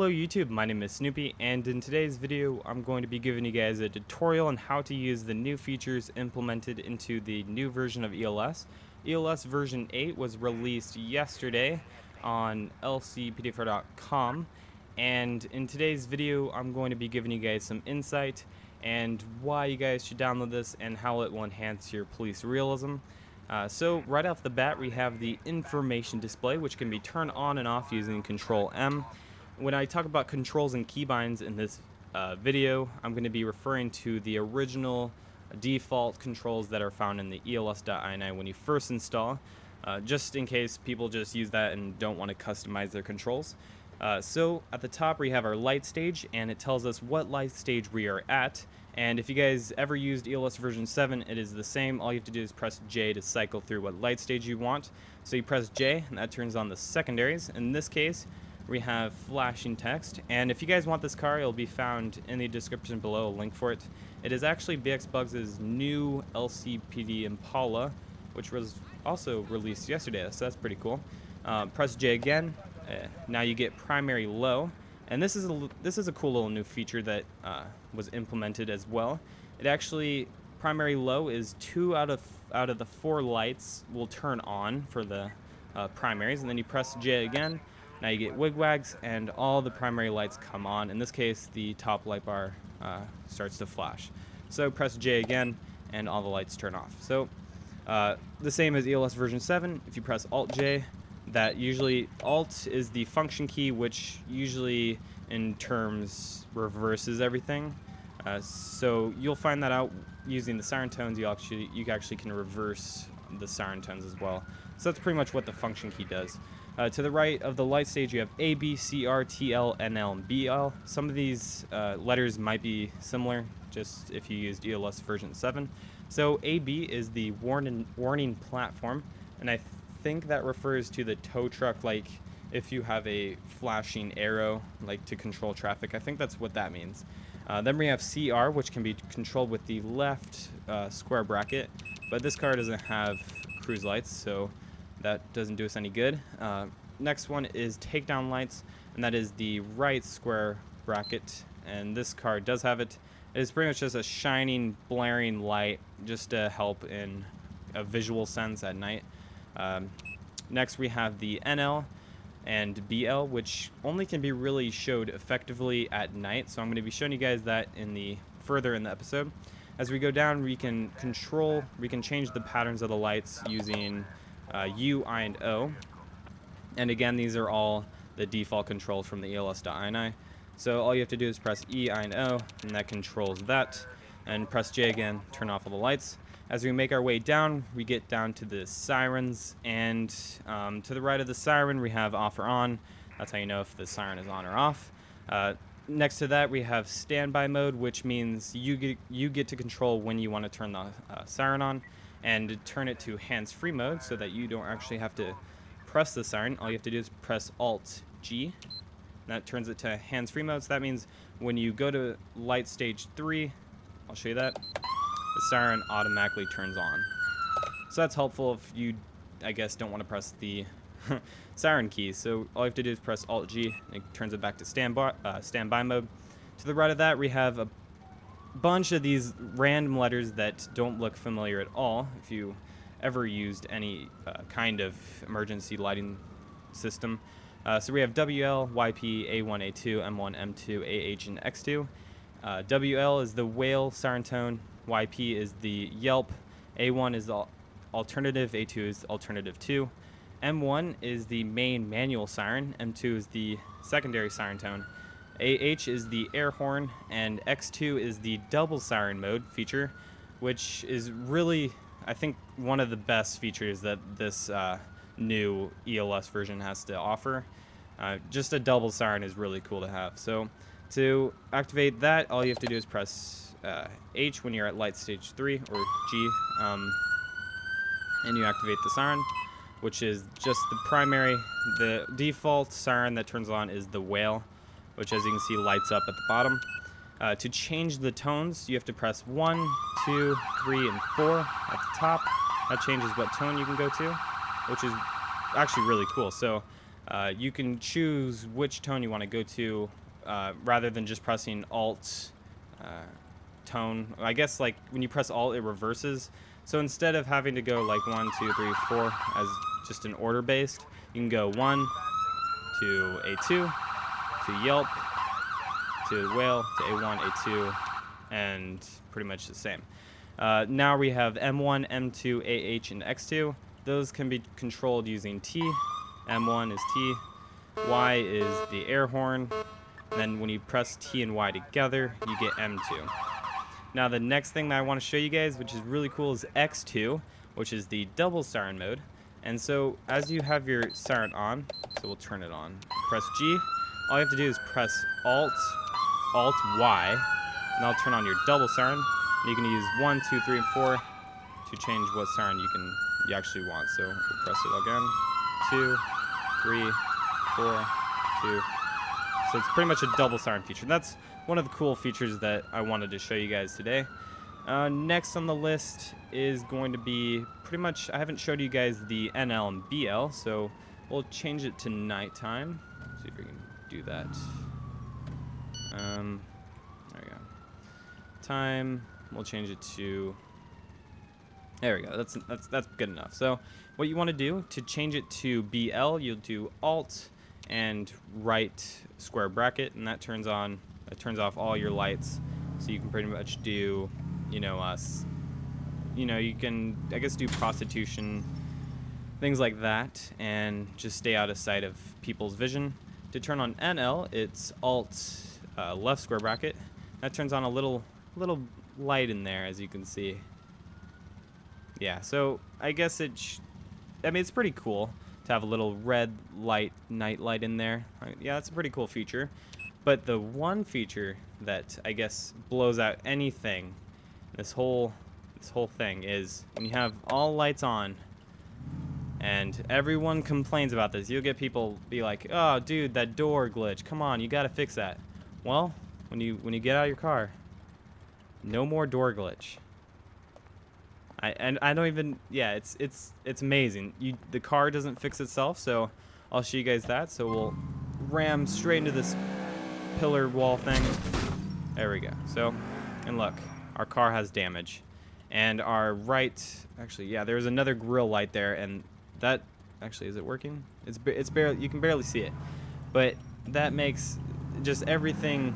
Hello YouTube, my name is Snoopy, and in today's video I'm going to be giving you guys a tutorial on how to use the new features implemented into the new version of ELS. ELS version 8 was released yesterday on LCPDFR.com, and in today's video I'm going to be giving you guys some insight and why you guys should download this and how it will enhance your police realism. So right off the bat we have the information display, which can be turned on and off using Control M. When I talk about controls and keybinds in this video, I'm going to be referring to the original default controls that are found in the ELS.ini when you first install, just in case people just use that and don't want to customize their controls. So at the top we have our light stage, and it tells us what light stage we are at. And if you guys ever used ELS version 7, it is the same. All you have to do is press J to cycle through what light stage you want. So you press J, and that turns on the secondaries. In this case, we have flashing text, and if you guys want this car, it'll be found in the description below, a link for it. It is actually BXBugs' new LCPD Impala, which was also released yesterday, so that's pretty cool. Press J again. Now you get primary low, and this is a cool little new feature that was implemented as well. It actually, primary low is 2 out of the 4 lights will turn on for the primaries, and then you press J again. Now you get wigwags, and all the primary lights come on. In this case, the top light bar starts to flash. So press J again, and all the lights turn off. So the same as ELS version 7. If you press Alt J, that usually Alt is the function key, which usually in terms reverses everything. So you'll find that out using the siren tones. You actually can reverse the siren tones as well. So that's pretty much what the function key does. To the right of the light stage, you have A, B, C, R, T, L, N, L, and B, L. Some of these letters might be similar, just if you used ELS version 7. So A, B is the warning platform, and I think that refers to the tow truck, like if you have a flashing arrow, like to control traffic. I think that's what that means. Then we have CR, which can be controlled with the left square bracket, but this car doesn't have cruise lights, so that doesn't do us any good. Next one is takedown lights, and that is the right square bracket, and this car does have it. It is pretty much just a shining, blaring light just to help in a visual sense at night. Next we have the NL and BL, which only can be really showed effectively at night, so I'm going to be showing you guys that further in the episode. As we go down, we can change the patterns of the lights using U, I, and O. And again, these are all the default controls from the ELS.ini. So all you have to do is press E, I, and O, and that controls that. And press J again, turn off all the lights. As we make our way down, we get down to the sirens, and to the right of the siren, we have off or on. That's how you know if the siren is on or off. Next to that, we have standby mode, which means you get to control when you want to turn the siren on, and turn it to hands-free mode so that you don't actually have to press the siren. All you have to do is press Alt G. That turns it to hands-free mode. So that means when you go to light stage 3, I'll show you that, the siren automatically turns on. So that's helpful if you, I guess, don't want to press the siren key. So all you have to do is press Alt G, and it turns it back to standby mode. To the right of that, we have a bunch of these random letters that don't look familiar at all if you ever used any kind of emergency lighting system. So we have WL, YP, A1, A2, M1, M2, AH, and X2. WL is the whale siren tone, YP is the yelp, A1 is the alternative, A2 is alternative 2, M1 is the main manual siren, M2 is the secondary siren tone, AH is the air horn, and X2 is the double siren mode feature, which is really, I think, one of the best features that this new ELS version has to offer. Just a double siren is really cool to have. So to activate that, all you have to do is press H when you're at light stage 3, or G, and you activate the siren, which is just the primary. The default siren that turns on is the whale, which, as you can see, lights up at the bottom. To change the tones, you have to press 1, 2, 3, and 4 at the top. That changes what tone you can go to, which is actually really cool. So You can choose which tone you want to go to rather than just pressing Alt tone. I guess like when you press Alt, it reverses. So instead of having to go like 1, 2, 3, 4 as just an order based, you can go 1 to A2 to Yelp to Whale to A1, A2, and pretty much the same. Now we have M1, M2, AH, and X2. Those can be controlled using T. M1 is T, Y is the air horn, and then when you press T and Y together, you get M2. Now the next thing that I want to show you guys, which is really cool, is X2, which is the double siren mode. And so as you have your siren on, so we'll turn it on, press G. All you have to do is press Alt Y, and that'll turn on your double siren. And you can use 1, 2, 3, and 4 to change what siren you actually want. So we'll press it again, 2, 3, 4, 2. So it's pretty much a double siren feature. That's one of the cool features that I wanted to show you guys today. Next on the list is going to be pretty much, I haven't showed you guys the NL and BL, so we'll change it to nighttime. See if we can do that. There we go. Time, we'll change it to, there we go, that's good enough. So what you want to do to change it to BL, you'll do Alt and right square bracket, and that turns off all your lights, so you can pretty much do, you can, I guess, do prostitution, things like that, and just stay out of sight of people's vision. To turn on NL, it's Alt left square bracket. That turns on a little light in there, as you can see. Yeah, so I guess it's pretty cool to have a little red light, night light in there. Yeah, that's a pretty cool feature. But the one feature that I guess blows out anything, this whole thing, is when you have all lights on, and everyone complains about this. You'll get people be like, "Oh, dude, that door glitch. Come on, you gotta fix that." Well, when you get out of your car, no more door glitch. I don't even, yeah, it's amazing. The car doesn't fix itself, so I'll show you guys that. So we'll ram straight into this pillar wall thing. There we go. So, and look, our car has damage, and our right, actually, yeah, there's another grill light there, and that actually, is it working? It's barely, you can barely see it, but that makes just everything.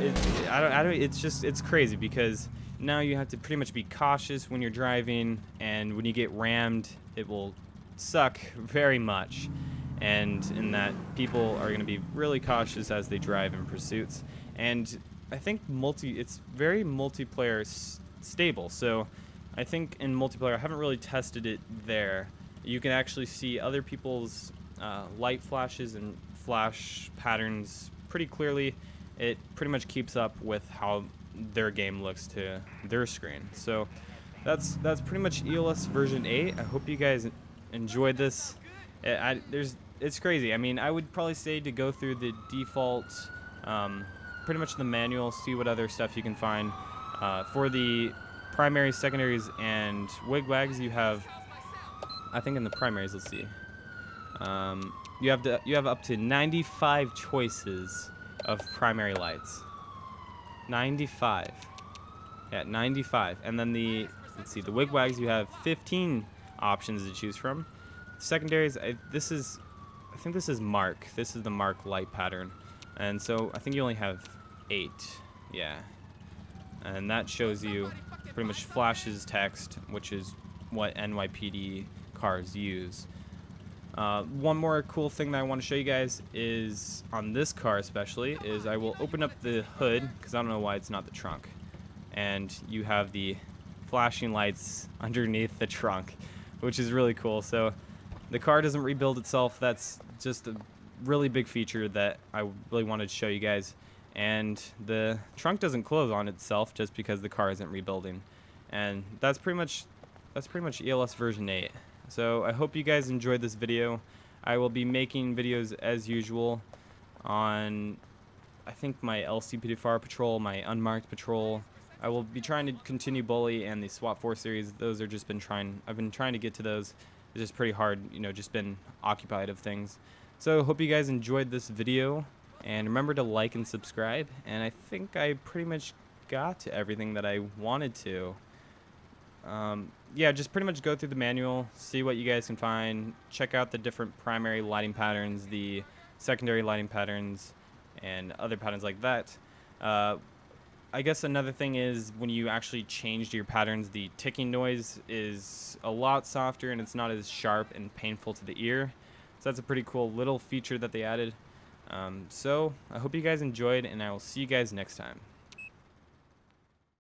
It's crazy, because now you have to pretty much be cautious when you're driving, and when you get rammed, it will suck very much. And in that, people are going to be really cautious as they drive in pursuits. And I think it's very multiplayer stable. So I think in multiplayer, I haven't really tested it there. You can actually see other people's light flashes and flash patterns pretty clearly. It pretty much keeps up with how their game looks to their screen. So that's pretty much ELS version 8. I hope you guys enjoyed this. It's crazy. I mean, I would probably say to go through the default, pretty much the manual, see what other stuff you can find. For the primaries, secondaries, and wigwags, you have, I think in the primaries, let's see, you have up to 95 choices of primary lights. 95. Yeah, 95. And then let's see, the wigwags, you have 15 options to choose from. Secondaries, I think this is Mark. This is the Mark light pattern. And so I think you only have 8. Yeah. And that shows you pretty much flashes text, which is what NYPD cars use. One more cool thing that I want to show you guys is, on this car especially, is I will open up the hood, because I don't know why it's not the trunk. And you have the flashing lights underneath the trunk, which is really cool. So the car doesn't rebuild itself. That's just a really big feature that I really wanted to show you guys. And the trunk doesn't close on itself just because the car isn't rebuilding. And that's pretty much ELS version 8. So I hope you guys enjoyed this video. I will be making videos as usual on, I think, my LCPDFR patrol, my unmarked patrol. I will be trying to continue Bully and the SWAT 4 series. Those are I've been trying to get to those. it's just pretty hard, you know, just been occupied of things. So hope you guys enjoyed this video, and remember to like and subscribe. And I think I pretty much got to everything that I wanted to. Yeah, just pretty much go through the manual, see what you guys can find, check out the different primary lighting patterns, the secondary lighting patterns, and other patterns like that. I guess another thing is when you actually changed your patterns, the ticking noise is a lot softer and it's not as sharp and painful to the ear. So that's a pretty cool little feature that they added. So I hope you guys enjoyed, and I will see you guys next time.